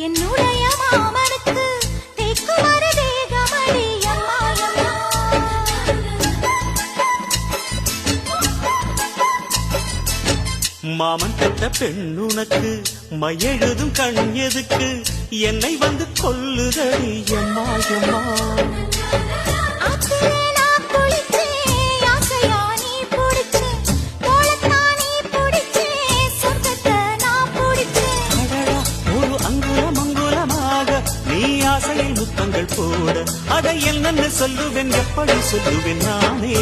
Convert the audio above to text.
என்னுடைய மாமனுக்கு தேக்கு மருதேகமடி அம்மாயம்மா. மாமன் பெற்ற பெண்ணுனக்கு மையெழுதும் கண் எதுக்கு என்னை வந்து கொல்லுதடி எம்மாயம்மா. ஆசையில் முத்தங்கள் போட அதை என்னன்னு சொல்லுவேன் எப்படி சொல்லுவேன் நானே.